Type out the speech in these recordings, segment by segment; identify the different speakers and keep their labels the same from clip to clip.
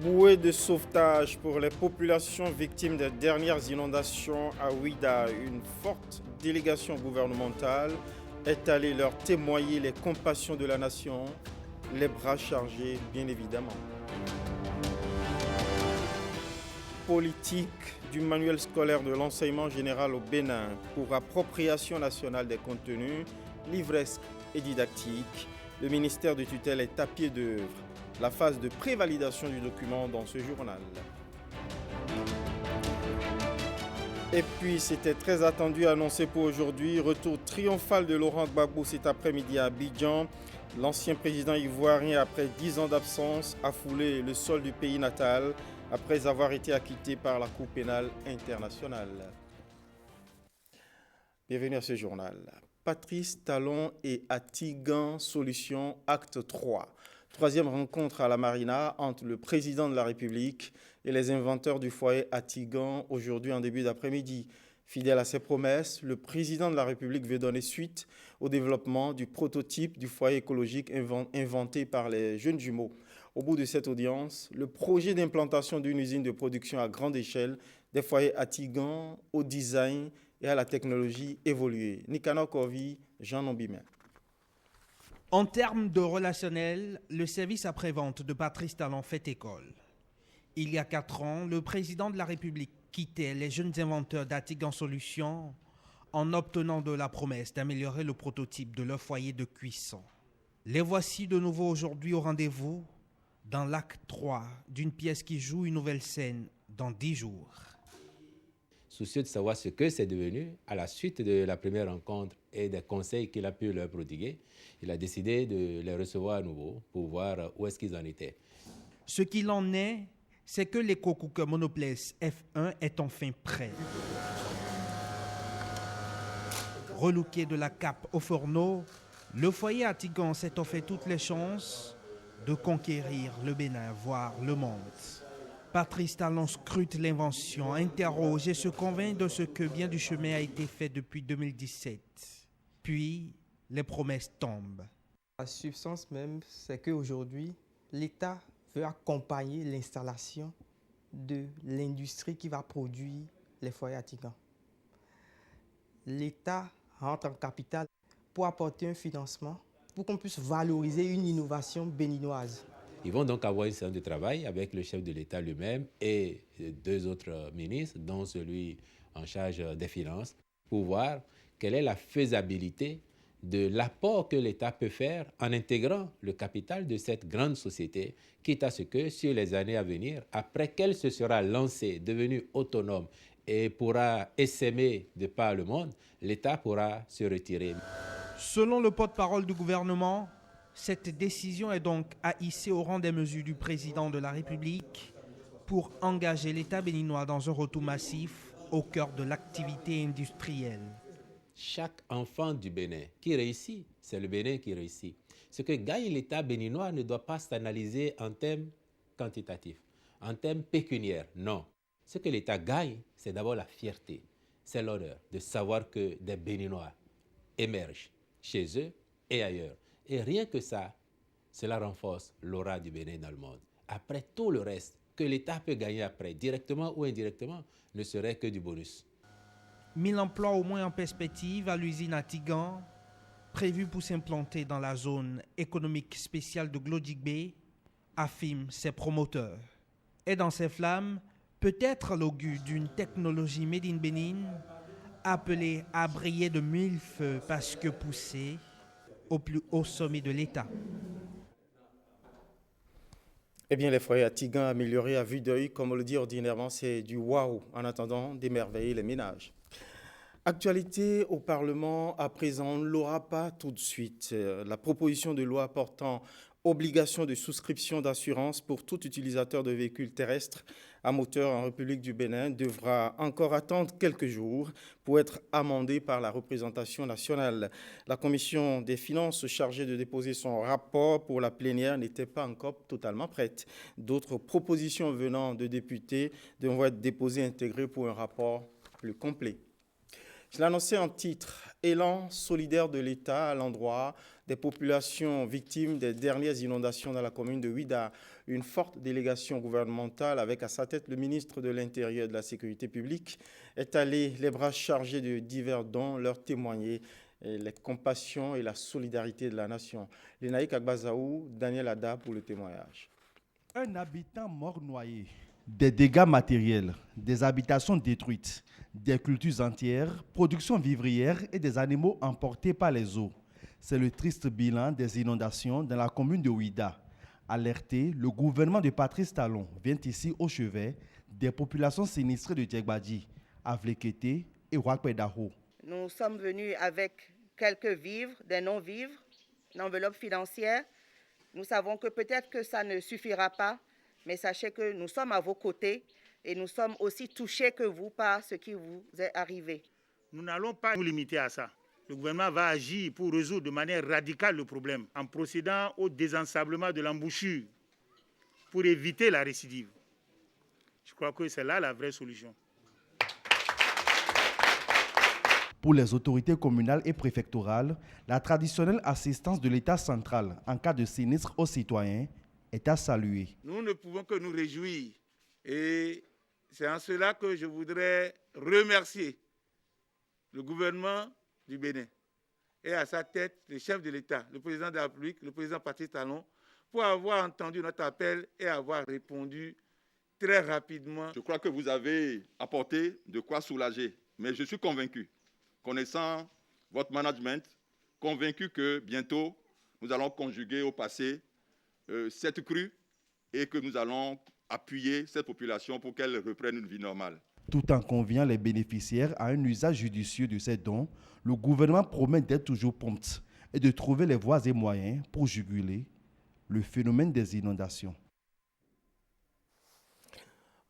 Speaker 1: Bouée de sauvetage pour les populations victimes des dernières inondations à Ouidah. Une forte délégation gouvernementale est allée leur témoigner les compassions de la nation, les bras chargés bien évidemment. Politique du manuel scolaire de l'enseignement général au Bénin pour appropriation nationale des contenus, livresques et didactiques. Le ministère de tutelle est à pied d'œuvre. La phase de prévalidation du document dans ce journal. Et puis, c'était très attendu, annoncé pour aujourd'hui. Retour triomphal de Laurent Gbagbo cet après-midi à Abidjan. L'ancien président ivoirien, après 10 ans d'absence, a foulé le sol du pays natal après avoir été acquitté par la Cour pénale internationale. Bienvenue à ce journal. Patrice Talon et Atigan Solutions, acte 3. Troisième rencontre à la Marina entre le président de la République et les inventeurs du foyer Atigan aujourd'hui en début d'après-midi. Fidèle à ses promesses, le président de la République veut donner suite au développement du prototype du foyer écologique inventé par les jeunes jumeaux. Au bout de cette audience, le projet d'implantation d'une usine de production à grande échelle des foyers Atigan au design et à la technologie évoluée. Nicanor Corvi, Jean Nombimé.
Speaker 2: En termes de relationnel, le service après-vente de Patrice Talon fait école. Il y a 4 ans, le président de la République quittait les jeunes inventeurs d'Atigan Solutions en obtenant de la promesse d'améliorer le prototype de leur foyer de cuisson. Les voici de nouveau aujourd'hui au rendez-vous dans l'acte 3 d'une pièce qui joue une nouvelle scène dans 10 jours.
Speaker 3: Soucieux de savoir ce que c'est devenu, à la suite de la première rencontre et des conseils qu'il a pu leur prodiguer, il a décidé de les recevoir à nouveau pour voir où est-ce qu'ils en étaient.
Speaker 2: Ce qu'il en est, c'est que l'éco-cooker Monoplace F1 est enfin prêt. Relooké de la cape au fourneau, le foyer Atigan s'est offert toutes les chances de conquérir le Bénin, voire le monde. Patrice Talon scrute l'invention, interroge et se convainc de ce que bien du chemin a été fait depuis 2017. Puis, les promesses tombent.
Speaker 4: La substance même, c'est qu'aujourd'hui, l'État veut accompagner l'installation de l'industrie qui va produire les foyers Atigan. L'État rentre en capital pour apporter un financement pour qu'on puisse valoriser une innovation béninoise.
Speaker 3: Ils vont donc avoir une séance de travail avec le chef de l'État lui-même et 2 autres ministres, dont celui en charge des finances, pour voir quelle est la faisabilité de l'apport que l'État peut faire en intégrant le capital de cette grande société, quitte à ce que sur les années à venir, après qu'elle se sera lancée, devenue autonome et pourra essaimer de par le monde, l'État pourra se retirer.
Speaker 2: Selon le porte-parole du gouvernement, cette décision est donc à hisser au rang des mesures du président de la République pour engager l'État béninois dans un retour massif au cœur de l'activité industrielle.
Speaker 3: Chaque enfant du Bénin qui réussit, c'est le Bénin qui réussit. Ce que gagne l'État béninois ne doit pas s'analyser en termes quantitatifs, en termes pécuniaires, non. Ce que l'État gagne, c'est d'abord la fierté, c'est l'honneur de savoir que des Béninois émergent chez eux et ailleurs. Et rien que ça, cela renforce l'aura du Bénin dans le monde. Après, tout le reste que l'État peut gagner après, directement ou indirectement, ne serait que du bonus.
Speaker 2: 1000 emplois au moins en perspective à l'usine Atigan, prévue pour s'implanter dans la zone économique spéciale de Glodjigbe, affirment ses promoteurs. Et dans ces flammes, peut-être l'augure d'une technologie made in Bénin, appelée à briller de 1000 feux parce que poussée au plus haut sommet de l'État.
Speaker 1: Eh bien, les foyers Atigan améliorés à vue d'œil, comme on le dit ordinairement, c'est du waouh en attendant d'émerveiller les ménages. Actualité au Parlement, à présent, on ne l'aura pas tout de suite. La proposition de loi portant obligation de souscription d'assurance pour tout utilisateur de véhicules terrestres à moteur en République du Bénin devra encore attendre quelques jours pour être amendée par la représentation nationale. La commission des finances chargée de déposer son rapport pour la plénière n'était pas encore totalement prête. D'autres propositions venant de députés devront être déposées et intégrées pour un rapport plus complet. Je l'annonçais en titre, élan solidaire de l'État à l'endroit des populations victimes des dernières inondations dans la commune de Ouida. Une forte délégation gouvernementale avec à sa tête le ministre de l'Intérieur et de la Sécurité publique est allée les bras chargés de divers dons, leur témoigner les compassions et la solidarité de la nation. Lénaïk Agbazaou, Daniel Ada pour le témoignage.
Speaker 5: Un habitant mort noyé, des dégâts matériels, des habitations détruites, des cultures entières, production vivrière et des animaux emportés par les eaux. C'est le triste bilan des inondations dans la commune de Ouida. Alerté, le gouvernement de Patrice Talon vient ici au chevet des populations sinistrées de Djegbadji, Avlekete et Ouakpedaho.
Speaker 6: Nous sommes venus avec quelques vivres, des non-vivres, une enveloppe financière. Nous savons que peut-être que ça ne suffira pas, mais sachez que nous sommes à vos côtés et nous sommes aussi touchés que vous par ce qui vous est arrivé.
Speaker 7: Nous n'allons pas nous limiter à ça. Le gouvernement va agir pour résoudre de manière radicale le problème en procédant au désensablement de l'embouchure pour éviter la récidive. Je crois que c'est là la vraie solution.
Speaker 5: Pour les autorités communales et préfectorales, la traditionnelle assistance de l'État central en cas de sinistre aux citoyens est à saluer.
Speaker 7: Nous ne pouvons que nous réjouir et c'est en cela que je voudrais remercier le gouvernement du Bénin et à sa tête le chef de l'État, le président de la République, le président Patrice Talon, pour avoir entendu notre appel et avoir répondu très rapidement.
Speaker 8: Je crois que vous avez apporté de quoi soulager, mais je suis convaincu, connaissant votre management, convaincu que bientôt, nous allons conjuguer au passé cette crue et que nous allons appuyer cette population pour qu'elle reprenne une vie normale.
Speaker 5: Tout en conviant les bénéficiaires à un usage judicieux de ces dons, le gouvernement promet d'être toujours prompt et de trouver les voies et moyens pour juguler le phénomène des inondations.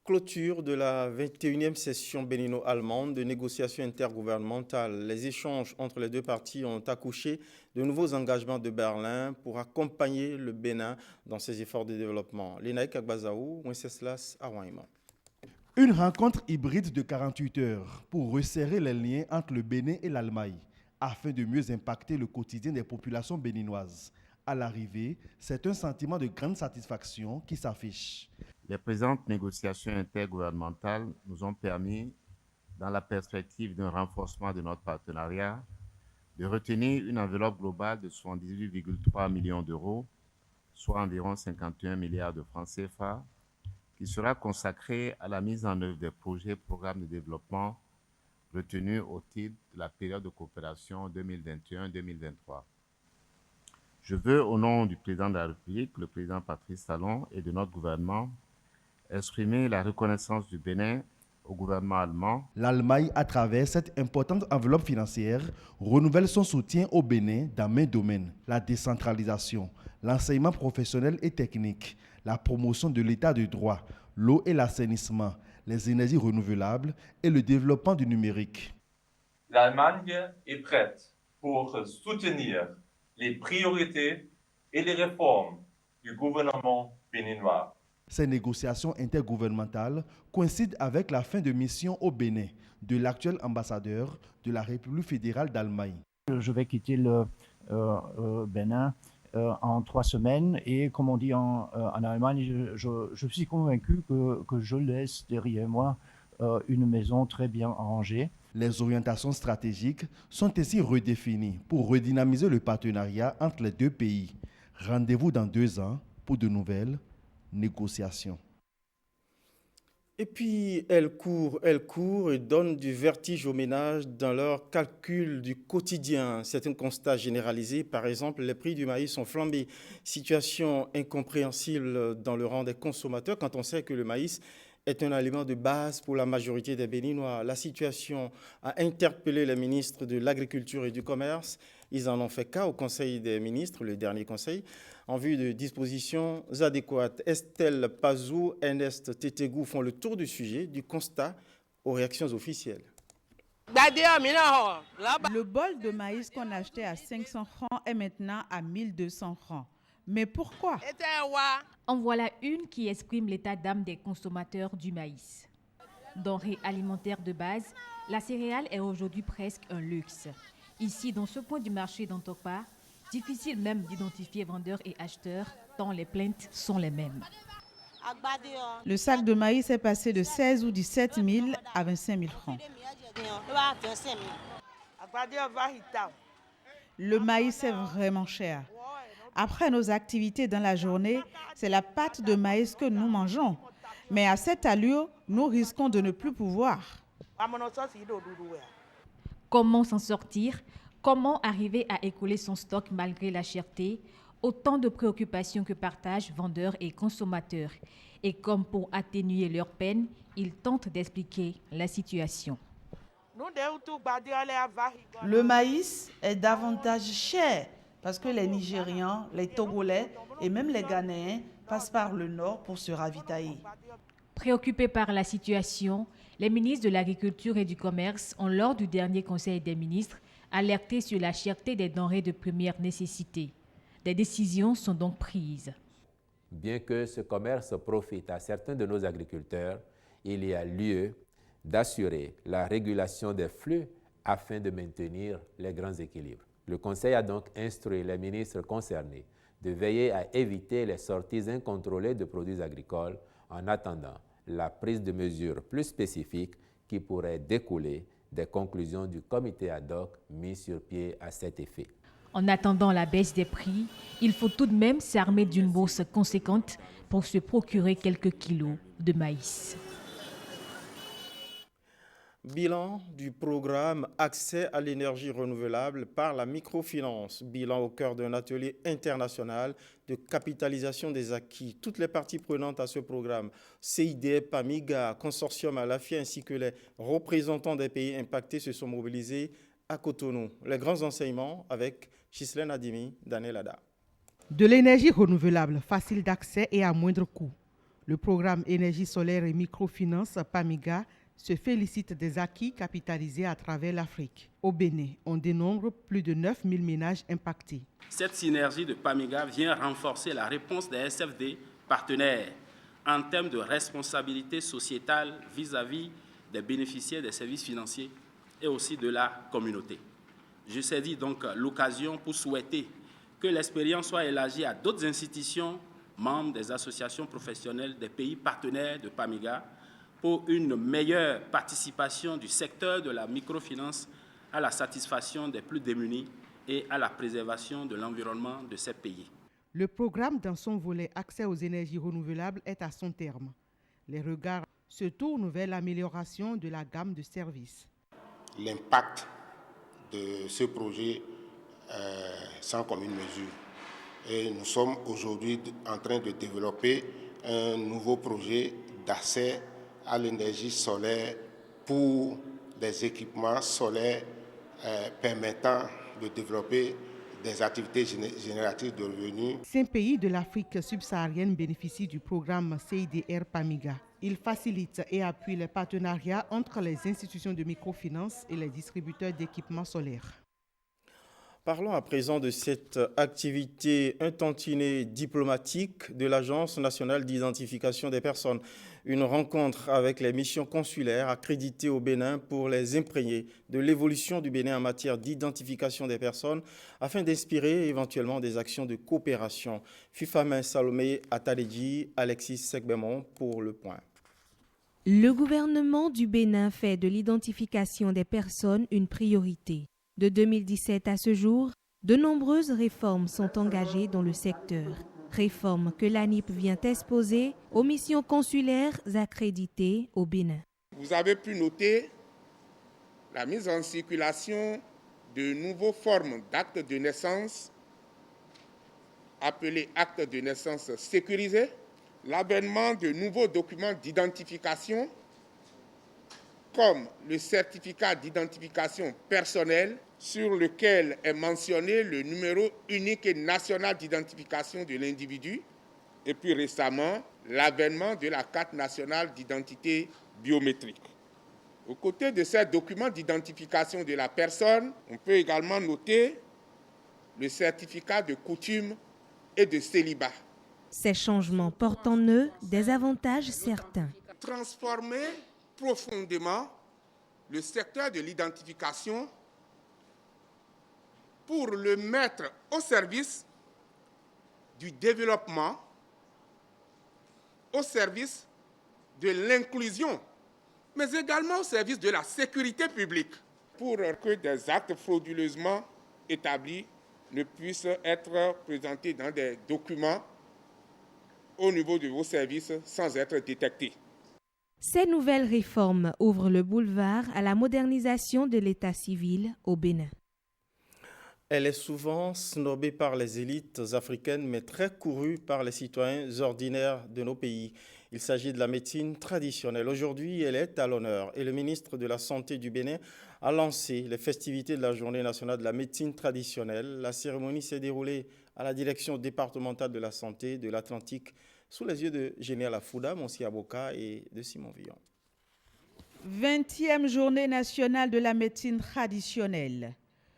Speaker 1: Clôture de la 21e session bénino-allemande de négociations intergouvernementales. Les échanges entre les deux parties ont accouché de nouveaux engagements de Berlin pour accompagner le Bénin dans ses efforts de développement. Lénaïk Agbazaou, Wenceslas Arouaïma.
Speaker 5: Une rencontre hybride de 48 heures pour resserrer les liens entre le Bénin et l'Allemagne afin de mieux impacter le quotidien des populations béninoises. À l'arrivée, c'est un sentiment de grande satisfaction qui s'affiche.
Speaker 9: Les présentes négociations intergouvernementales nous ont permis, dans la perspective d'un renforcement de notre partenariat, de retenir une enveloppe globale de 78,3 millions d'euros, soit environ 51 milliards de francs CFA, qui sera consacrée à la mise en œuvre des projets et programmes de développement retenus au titre de la période de coopération 2021-2023. Je veux, au nom du président de la République, le président Patrice Talon, et de notre gouvernement, exprimer la reconnaissance du Bénin au gouvernement allemand.
Speaker 5: L'Allemagne, à travers cette importante enveloppe financière, renouvelle son soutien au Bénin dans maints domaines. La décentralisation, l'enseignement professionnel et technique, la promotion de l'état de droit, l'eau et l'assainissement, les énergies renouvelables et le développement du numérique.
Speaker 10: L'Allemagne est prête pour soutenir les priorités et les réformes du gouvernement béninois.
Speaker 5: Ces négociations intergouvernementales coïncident avec la fin de mission au Bénin de l'actuel ambassadeur de la République fédérale d'Allemagne.
Speaker 11: Je vais quitter le Bénin en 3 semaines et comme on dit en Allemagne, je suis convaincu que je laisse derrière moi une maison très bien rangée.
Speaker 5: Les orientations stratégiques sont ainsi redéfinies pour redynamiser le partenariat entre les deux pays. Rendez-vous dans 2 ans pour de nouvelles négociations.
Speaker 1: Et puis, elles courent et donnent du vertige aux ménages dans leur calcul du quotidien. C'est un constat généralisé. Par exemple, les prix du maïs ont flambé. Situation incompréhensible dans le rang des consommateurs quand on sait que le maïs est un aliment de base pour la majorité des Béninois. La situation a interpellé les ministres de l'Agriculture et du Commerce. Ils en ont fait cas au Conseil des ministres, le dernier conseil, en vue de dispositions adéquates. Estelle Pazou, Ernest Tetegou font le tour du sujet, du constat aux réactions officielles.
Speaker 12: Le bol de maïs qu'on achetait à 500 francs est maintenant à 1200 francs. Mais pourquoi?
Speaker 13: En voilà une qui exprime l'état d'âme des consommateurs du maïs. Denrée alimentaire de base, la céréale est aujourd'hui presque un luxe. Ici, dans ce point du marché d'Antokpa, Difficile même d'identifier vendeurs et acheteurs tant les plaintes sont les mêmes.
Speaker 12: Le sac de maïs est passé de 16 ou 17 000 à 25 000 francs. Le maïs est vraiment cher. Après nos activités dans la journée, c'est la pâte de maïs que nous mangeons. Mais à cette allure, nous risquons de ne plus pouvoir.
Speaker 13: Comment s'en sortir? Comment arriver à écouler son stock malgré la cherté? Autant de préoccupations que partagent vendeurs et consommateurs. Et comme pour atténuer leur peine, ils tentent d'expliquer la situation.
Speaker 14: Le maïs est davantage cher parce que les Nigérians, les Togolais et même les Ghanéens passent par le nord pour se ravitailler.
Speaker 13: Préoccupés par la situation, les ministres de l'Agriculture et du Commerce ont, lors du dernier Conseil des ministres, alerté sur la cherté des denrées de première nécessité. Des décisions sont donc prises.
Speaker 3: Bien que ce commerce profite à certains de nos agriculteurs, il y a lieu d'assurer la régulation des flux afin de maintenir les grands équilibres. Le Conseil a donc instruit les ministres concernés de veiller à éviter les sorties incontrôlées de produits agricoles en attendant la prise de mesures plus spécifiques qui pourraient découler des conclusions du comité ad hoc mis sur pied à cet effet.
Speaker 13: En attendant la baisse des prix, il faut tout de même s'armer d'une bourse conséquente pour se procurer quelques kilos de maïs.
Speaker 1: Bilan du programme Accès à l'énergie renouvelable par la microfinance. Bilan au cœur d'un atelier international de capitalisation des acquis. Toutes les parties prenantes à ce programme, CIDE, PAMIGA, Consortium à l'AFIA ainsi que les représentants des pays impactés se sont mobilisés à Cotonou. Les grands enseignements avec Ghislaine Adimi, Daniel Ada.
Speaker 15: De l'énergie renouvelable, facile d'accès et à moindre coût. Le programme Énergie solaire et microfinance PAMIGA se félicite des acquis capitalisés à travers l'Afrique. Au Bénin, on dénombre plus de 9 000 ménages impactés.
Speaker 16: Cette synergie de PAMIGA vient renforcer la réponse des SFD partenaires en termes de responsabilité sociétale vis-à-vis des bénéficiaires des services financiers et aussi de la communauté. Je saisis donc l'occasion pour souhaiter que l'expérience soit élargie à d'autres institutions membres des associations professionnelles des pays partenaires de PAMIGA pour une meilleure participation du secteur de la microfinance à la satisfaction des plus démunis et à la préservation de l'environnement de ces pays.
Speaker 15: Le programme, dans son volet accès aux énergies renouvelables, est à son terme. Les regards se tournent vers l'amélioration de la gamme de services.
Speaker 17: L'impact de ce projet est sans commune mesure. Et nous sommes aujourd'hui en train de développer un nouveau projet d'accès à l'énergie solaire pour des équipements solaires permettant de développer des activités génératrices de revenus.
Speaker 15: 5 pays de l'Afrique subsaharienne bénéficient du programme CIDR PAMIGA. Il facilite et appuie les partenariats entre les institutions de microfinance et les distributeurs d'équipements solaires.
Speaker 1: Parlons à présent de cette activité, un tantinet diplomatique de l'Agence nationale d'identification des personnes. Une rencontre avec les missions consulaires accréditées au Bénin pour les imprégner de l'évolution du Bénin en matière d'identification des personnes afin d'inspirer éventuellement des actions de coopération. Fifamin Salomé Atadeji, Alexis Sekbemon pour le point.
Speaker 18: Le gouvernement du Bénin fait de l'identification des personnes une priorité. De 2017 à ce jour, de nombreuses réformes sont engagées dans le secteur. Réformes que l'ANIP vient exposer aux missions consulaires accréditées au Bénin.
Speaker 7: Vous avez pu noter la mise en circulation de nouvelles formes d'actes de naissance appelés actes de naissance sécurisés, l'avènement de nouveaux documents d'identification comme le certificat d'identification personnelle sur lequel est mentionné le numéro unique et national d'identification de l'individu et puis récemment l'avènement de la carte nationale d'identité biométrique. Aux côtés de ces documents d'identification de la personne, on peut également noter le certificat de coutume et de célibat.
Speaker 18: Ces changements portent en eux des avantages certains.
Speaker 7: Transformer profondément le secteur de l'identification
Speaker 17: pour le mettre au service du développement, au service de l'inclusion, mais également au service de la sécurité publique, pour que des actes frauduleusement établis ne puissent être présentés dans des documents au niveau de vos services sans être détectés.
Speaker 18: Ces nouvelles réformes ouvrent le boulevard à la modernisation de l'état civil au Bénin.
Speaker 1: Elle est souvent snobée par les élites africaines, mais très courue par les citoyens ordinaires de nos pays. Il s'agit de la médecine traditionnelle. Aujourd'hui, elle est à l'honneur et le ministre de la Santé du Bénin a lancé les festivités de la Journée nationale de la médecine traditionnelle. La cérémonie s'est déroulée à la direction départementale de la santé de l'Atlantique sous les yeux de Général Afouda, Monsi Aboka et de Simon Villon.
Speaker 12: 20e journée nationale de la médecine traditionnelle.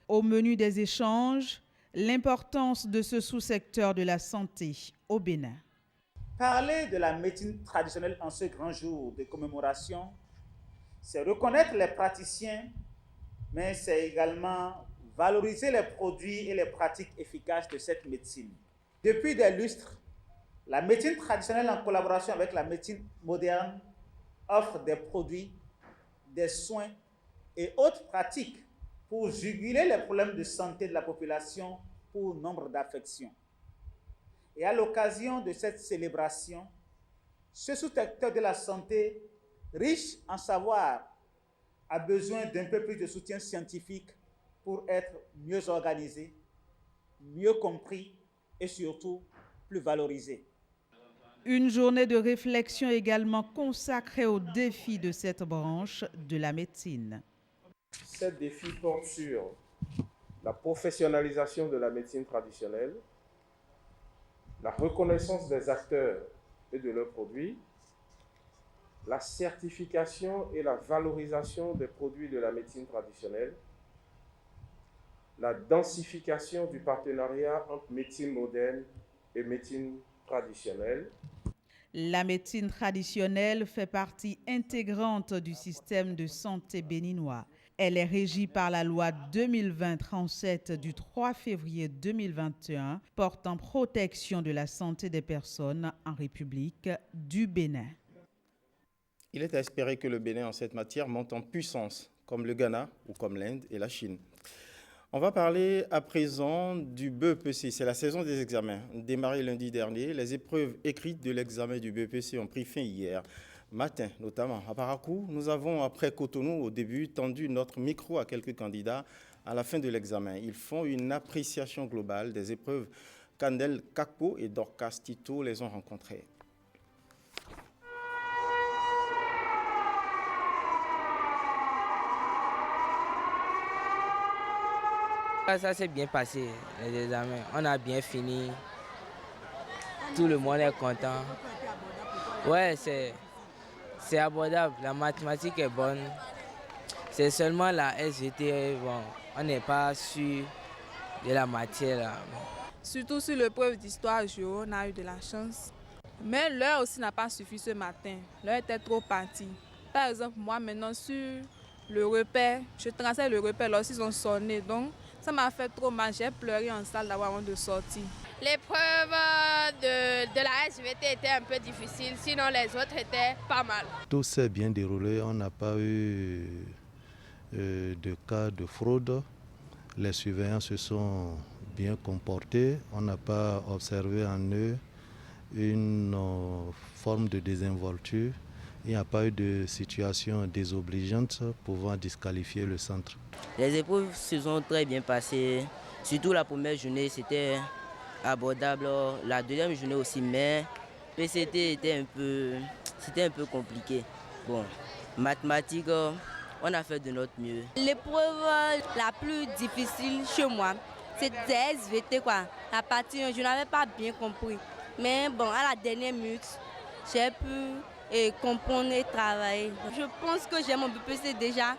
Speaker 12: Au menu des échanges, l'importance de ce sous-secteur de la santé au Bénin.
Speaker 19: Parler de la médecine traditionnelle en ce grand jour de commémoration, c'est reconnaître les praticiens, mais c'est également valoriser les produits et les pratiques efficaces de cette médecine. Depuis des lustres, la médecine traditionnelle en collaboration avec la médecine moderne offre des produits, des soins et autres pratiques pour juguler les problèmes de santé de la population pour nombre d'affections. Et à l'occasion de cette célébration, ce sous-secteur de la santé, riche en savoir, a besoin d'un peu plus de soutien scientifique pour être mieux organisé, mieux compris et surtout plus valorisé.
Speaker 12: Une journée de réflexion également consacrée aux défis de cette branche de la médecine.
Speaker 20: Ces défis portent sur la professionnalisation de la médecine traditionnelle, la reconnaissance des acteurs et de leurs produits, la certification et la valorisation des produits de la médecine traditionnelle, la densification du partenariat entre médecine moderne et médecine traditionnelle.
Speaker 12: La médecine traditionnelle fait partie intégrante du système de santé béninois. Elle est régie par la loi 2020-37 du 3 février 2021 portant protection de la santé des personnes en République du Bénin.
Speaker 1: Il est à espérer que le Bénin en cette matière monte en puissance, comme le Ghana ou comme l'Inde et la Chine. On va parler à présent du BEPC. C'est la saison des examens. Démarré lundi dernier, les épreuves écrites de l'examen du BEPC ont pris fin hier matin, notamment à Parakou. Nous avons, après Cotonou, au début, tendu notre micro à quelques candidats à la fin de l'examen. Ils font une appréciation globale des épreuves. Kandel Kakpo et Dorcas Tito les ont rencontrés.
Speaker 21: Ça s'est bien passé, les examens. On a bien fini. Tout le monde est content. Ouais, c'est abordable. La mathématique est bonne. C'est seulement la SVT, bon, on n'est pas sûr de la matière. Là.
Speaker 22: Surtout sur l'épreuve d'histoire géo, on a eu de la chance. Mais l'heure aussi n'a pas suffi ce matin. L'heure était trop partie. Par exemple, moi maintenant sur le repère, je traçais le repère lorsqu'ils ont sonné. Donc, ça m'a fait trop mal, j'ai pleuré en salle d'avoir honte de sortir.
Speaker 23: L'épreuve de la SVT était un peu difficile, sinon les autres étaient pas mal.
Speaker 24: Tout s'est bien déroulé, on n'a pas eu de cas de fraude. Les surveillants se sont bien comportés, on n'a pas observé en eux une forme de désinvolture. Il n'y a pas eu de situation désobligeante pouvant disqualifier le centre.
Speaker 21: Les épreuves se sont très bien passées. Surtout la première journée, c'était abordable. La deuxième journée aussi, mais PCT était un peu compliqué. Bon, mathématiques, on a fait de notre mieux.
Speaker 25: L'épreuve la plus difficile chez moi, c'était SVT quoi. La partie, je n'avais pas bien compris. Mais bon, à la dernière minute, j'ai pu comprendre et travailler. Je pense que j'ai mon BPC déjà.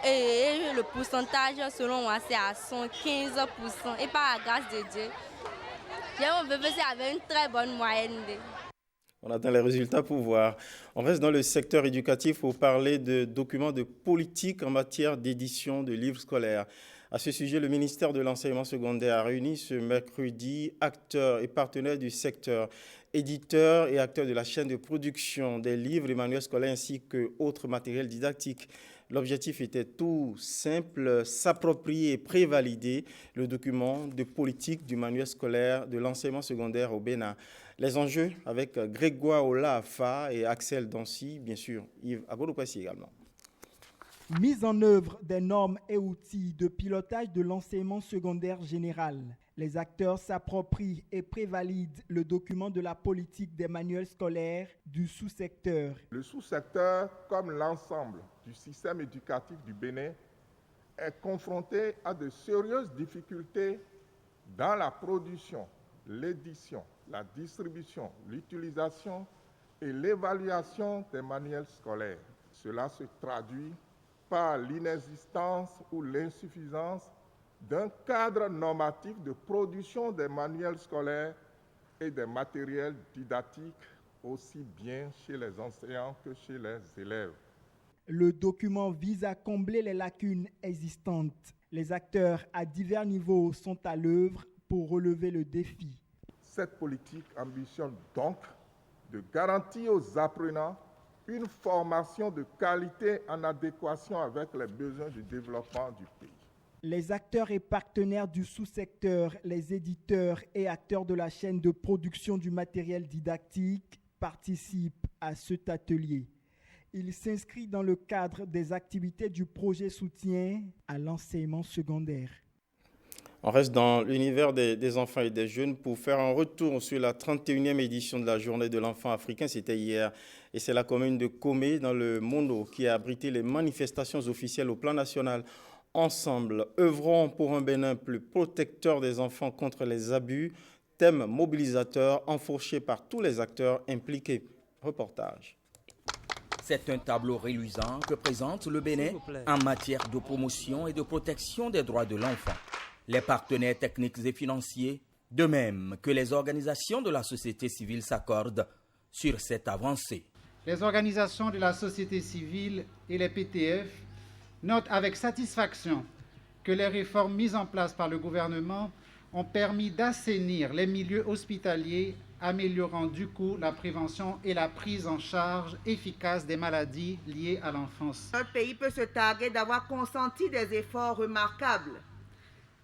Speaker 25: Et le pourcentage, selon moi, c'est à 115%. Et par la grâce de Dieu, j'ai mon BPC avec une très bonne moyenne.
Speaker 1: On attend les résultats pour voir. On reste dans le secteur éducatif pour parler de documents de politique en matière d'édition de livres scolaires. À ce sujet, le ministère de l'Enseignement secondaire a réuni ce mercredi acteurs et partenaires du secteur, éditeurs et acteurs de la chaîne de production des livres et manuels scolaires ainsi qu'autres matériels didactiques. L'objectif était tout simple, s'approprier et prévalider le document de politique du manuel scolaire de l'enseignement secondaire au Bénin. Les enjeux avec Grégoire Olafa et Axel Dancy, bien sûr, Yves Agodokwasi également.
Speaker 2: Mise en œuvre des normes et outils de pilotage de l'enseignement secondaire général. Les acteurs s'approprient et prévalident le document de la politique des manuels scolaires du sous-secteur.
Speaker 4: Le sous-secteur, comme l'ensemble du système éducatif du Bénin, est confronté à de sérieuses difficultés dans la production, l'édition, la distribution, l'utilisation et l'évaluation des manuels scolaires. Cela se traduit par l'inexistence ou l'insuffisance d'un cadre normatif de production des manuels scolaires et des matériels didactiques, aussi bien chez les enseignants que chez les élèves.
Speaker 2: Le document vise à combler les lacunes existantes. Les acteurs à divers niveaux sont à l'œuvre pour relever le défi.
Speaker 4: Cette politique ambitionne donc de garantir aux apprenants une formation de qualité en adéquation avec les besoins du développement du pays.
Speaker 2: Les acteurs et partenaires du sous-secteur, les éditeurs et acteurs de la chaîne de production du matériel didactique participent à cet atelier. Il s'inscrit dans le cadre des activités du projet soutien à l'enseignement secondaire.
Speaker 1: On reste dans l'univers des enfants et des jeunes pour faire un retour sur la 31e édition de la Journée de l'enfant africain. C'était hier et c'est la commune de Komé dans le Mondo qui a abrité les manifestations officielles au plan national. Ensemble, œuvrons pour un Bénin plus protecteur des enfants contre les abus, thème mobilisateur enfourché par tous les acteurs impliqués. Reportage.
Speaker 6: C'est un tableau reluisant que présente le Bénin en matière de promotion et de protection des droits de l'enfant. Les partenaires techniques et financiers, de même que les organisations de la société civile s'accordent sur cette avancée.
Speaker 8: Les organisations de la société civile et les PTF notent avec satisfaction que les réformes mises en place par le gouvernement ont permis d'assainir les milieux hospitaliers, améliorant du coup la prévention et la prise en charge efficace des maladies liées à l'enfance.
Speaker 9: Notre pays peut se targuer d'avoir consenti des efforts remarquables.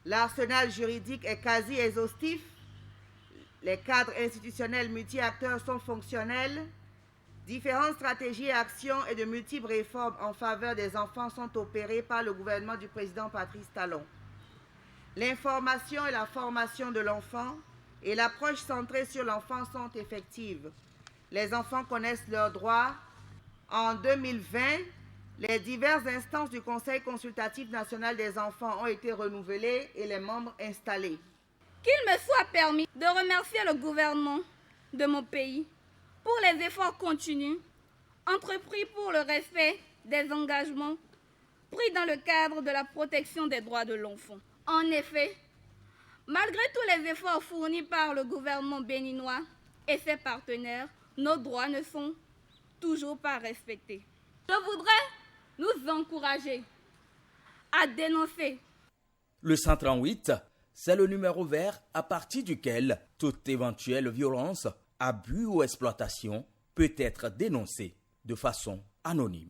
Speaker 9: L'arsenal juridique est quasi exhaustif, les cadres institutionnels multi-acteurs sont fonctionnels, différentes stratégies et actions et de multiples réformes en faveur des enfants sont opérées par le gouvernement du président Patrice Talon. L'information et la formation de l'enfant et l'approche centrée sur l'enfant sont effectives. Les enfants connaissent leurs droits. En 2020, les diverses instances du Conseil consultatif national des enfants ont été renouvelées et les membres installés.
Speaker 26: Qu'il me soit permis de remercier le gouvernement de mon pays pour les efforts continus entrepris pour le respect des engagements pris dans le cadre de la protection des droits de l'enfant. En effet, malgré tous les efforts fournis par le gouvernement béninois et ses partenaires, nos droits ne sont toujours pas respectés. Je voudrais nous encourager à dénoncer.
Speaker 6: Le 138, c'est le numéro vert à partir duquel toute éventuelle violence, abus ou exploitation peut être dénoncée de façon anonyme.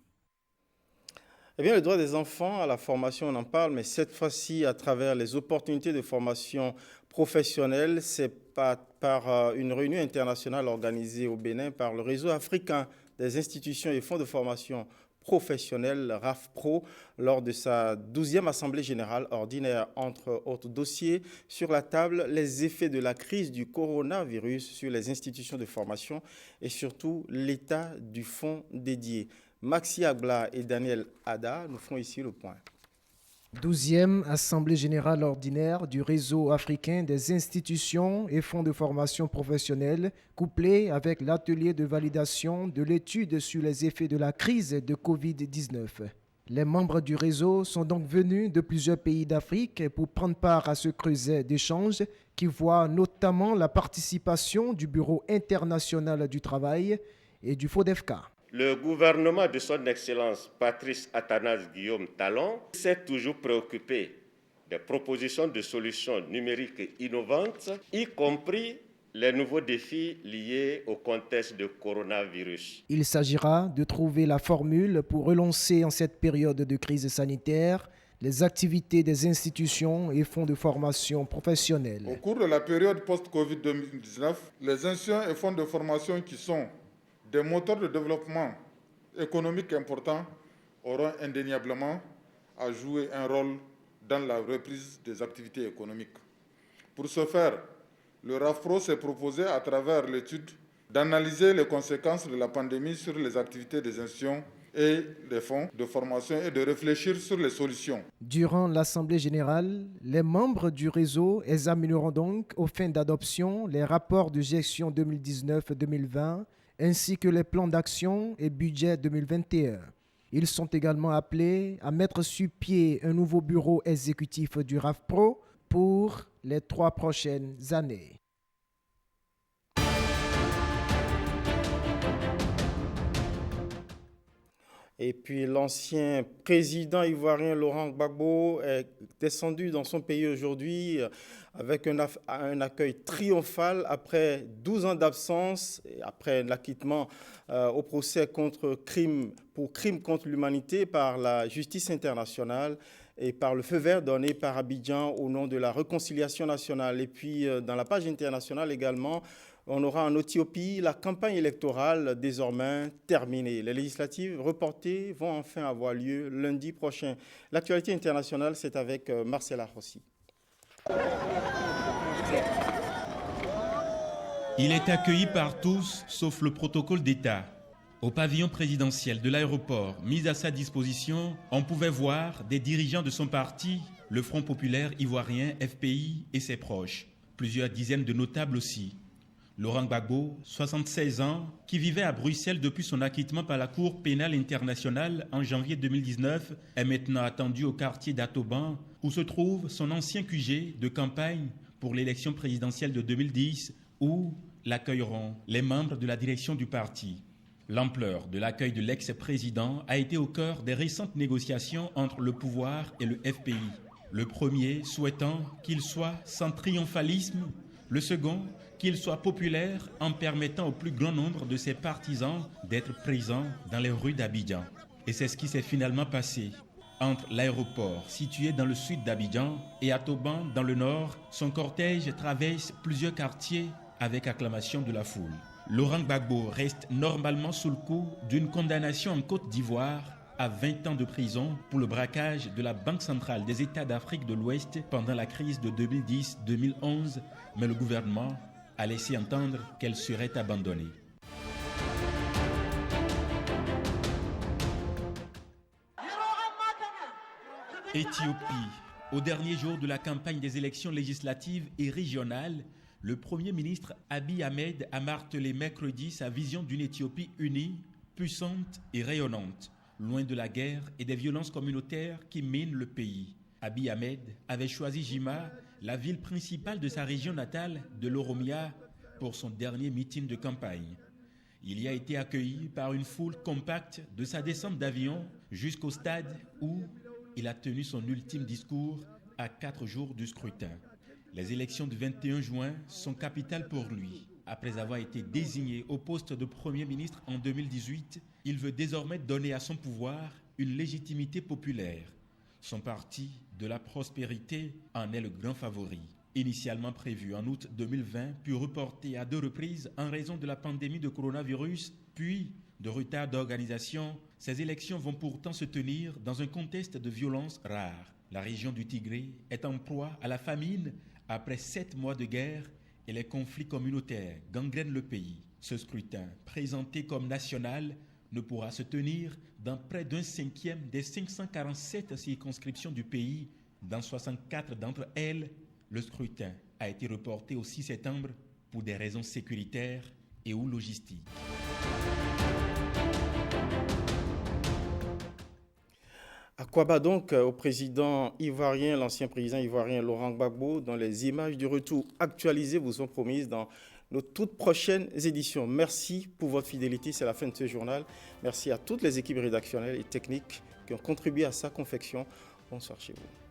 Speaker 1: Eh bien, le droit des enfants à la formation, on en parle, mais cette fois-ci à travers les opportunités de formation professionnelle, c'est par une réunion internationale organisée au Bénin par le réseau africain des institutions et fonds de formation professionnelle, RAFPRO, lors de sa 12e Assemblée générale ordinaire. Entre autres dossiers sur la table, les effets de la crise du coronavirus sur les institutions de formation et surtout l'état du fonds dédié. Maxi Agla et Daniel Ada nous font ici le point.
Speaker 27: 12e Assemblée générale ordinaire du réseau africain des institutions et fonds de formation professionnelle, couplée avec l'atelier de validation de l'étude sur les effets de la crise de Covid-19. Les membres du réseau sont donc venus de plusieurs pays d'Afrique pour prendre part à ce creuset d'échanges qui voit notamment la participation du Bureau international du travail et du FODEFCA.
Speaker 28: Le gouvernement de son Excellence Patrice Athanase Guillaume Talon s'est toujours préoccupé
Speaker 3: des propositions de solutions numériques innovantes, y compris les nouveaux défis liés au contexte de coronavirus.
Speaker 27: Il s'agira de trouver la formule pour relancer en cette période de crise sanitaire les activités des institutions et fonds de formation professionnelle.
Speaker 5: Au cours de la période post-Covid-19, les institutions et fonds de formation qui sont des moteurs de développement économique importants auront indéniablement à jouer un rôle dans la reprise des activités économiques. Pour ce faire, le RAFPRO s'est proposé à travers l'étude d'analyser les conséquences de la pandémie sur les activités des institutions et des fonds de formation et de réfléchir sur les solutions.
Speaker 27: Durant l'Assemblée générale, les membres du réseau examineront donc aux fins d'adoption les rapports de gestion 2019-2020 ainsi que les plans d'action et budget 2021. Ils sont également appelés à mettre sur pied un nouveau bureau exécutif du RAFPRO pour les 3 prochaines années.
Speaker 1: Et puis l'ancien président ivoirien Laurent Gbagbo est descendu dans son pays aujourd'hui avec un accueil triomphal après 12 ans d'absence, et après l'acquittement au procès pour crime contre l'humanité par la justice internationale et par le feu vert donné par Abidjan au nom de la réconciliation nationale. Et puis dans la page internationale également, on aura en Éthiopie la campagne électorale désormais terminée. Les législatives reportées vont enfin avoir lieu lundi prochain. L'actualité internationale, c'est avec Marcela Rossi.
Speaker 10: Il est accueilli par tous, sauf le protocole d'État. Au pavillon présidentiel de l'aéroport mis à sa disposition, on pouvait voir des dirigeants de son parti, le Front populaire ivoirien, FPI, et ses proches. Plusieurs dizaines de notables aussi. Laurent Gbagbo, 76 ans, qui vivait à Bruxelles depuis son acquittement par la Cour pénale internationale en janvier 2019, est maintenant attendu au quartier d'Atoban, où se trouve son ancien QG de campagne pour l'élection présidentielle de 2010, où l'accueilleront les membres de la direction du parti. L'ampleur de l'accueil de l'ex-président a été au cœur des récentes négociations entre le pouvoir et le FPI. Le premier souhaitant qu'il soit sans triomphalisme, le second qu'il soit populaire en permettant au plus grand nombre de ses partisans d'être présents dans les rues d'Abidjan. Et c'est ce qui s'est finalement passé. Entre l'aéroport situé dans le sud d'Abidjan et Atoban dans le nord, son cortège traverse plusieurs quartiers avec acclamation de la foule. Laurent Gbagbo reste normalement sous le coup d'une condamnation en Côte d'Ivoire à 20 ans de prison pour le braquage de la Banque centrale des États d'Afrique de l'Ouest pendant la crise de 2010-2011, mais le gouvernement a laissé entendre qu'elle serait abandonnée. Éthiopie. Au dernier jour de la campagne des élections législatives et régionales, le Premier ministre Abiy Ahmed a martelé mercredi sa vision d'une Éthiopie unie, puissante et rayonnante, loin de la guerre et des violences communautaires qui minent le pays. Abiy Ahmed avait choisi Jima, la ville principale de sa région natale de l'Oromia, pour son dernier meeting de campagne. Il y a été accueilli par une foule compacte de sa descente d'avion jusqu'au stade où il a tenu son ultime discours à 4 jours du scrutin. Les élections du 21 juin sont capitales pour lui. Après avoir été désigné au poste de Premier ministre en 2018, il veut désormais donner à son pouvoir une légitimité populaire. Son parti de la prospérité en est le grand favori. Initialement prévu en août 2020, puis reporté à 2 reprises en raison de la pandémie de coronavirus, puis de retard d'organisation, ces élections vont pourtant se tenir dans un contexte de violence rare. La région du Tigré est en proie à la famine après 7 mois de guerre et les conflits communautaires gangrènent le pays. Ce scrutin, présenté comme national, ne pourra se tenir dans près d'un 1/5 des 547 circonscriptions du pays. Dans 64 d'entre elles, le scrutin a été reporté au 6 septembre pour des raisons sécuritaires et ou logistiques.
Speaker 1: À quoi bas donc au président ivoirien, l'ancien président ivoirien Laurent Gbagbo, dont les images du retour actualisées vous sont promises dans nos toutes prochaines éditions. Merci pour votre fidélité, c'est la fin de ce journal. Merci à toutes les équipes rédactionnelles et techniques qui ont contribué à sa confection. Bonsoir chez vous.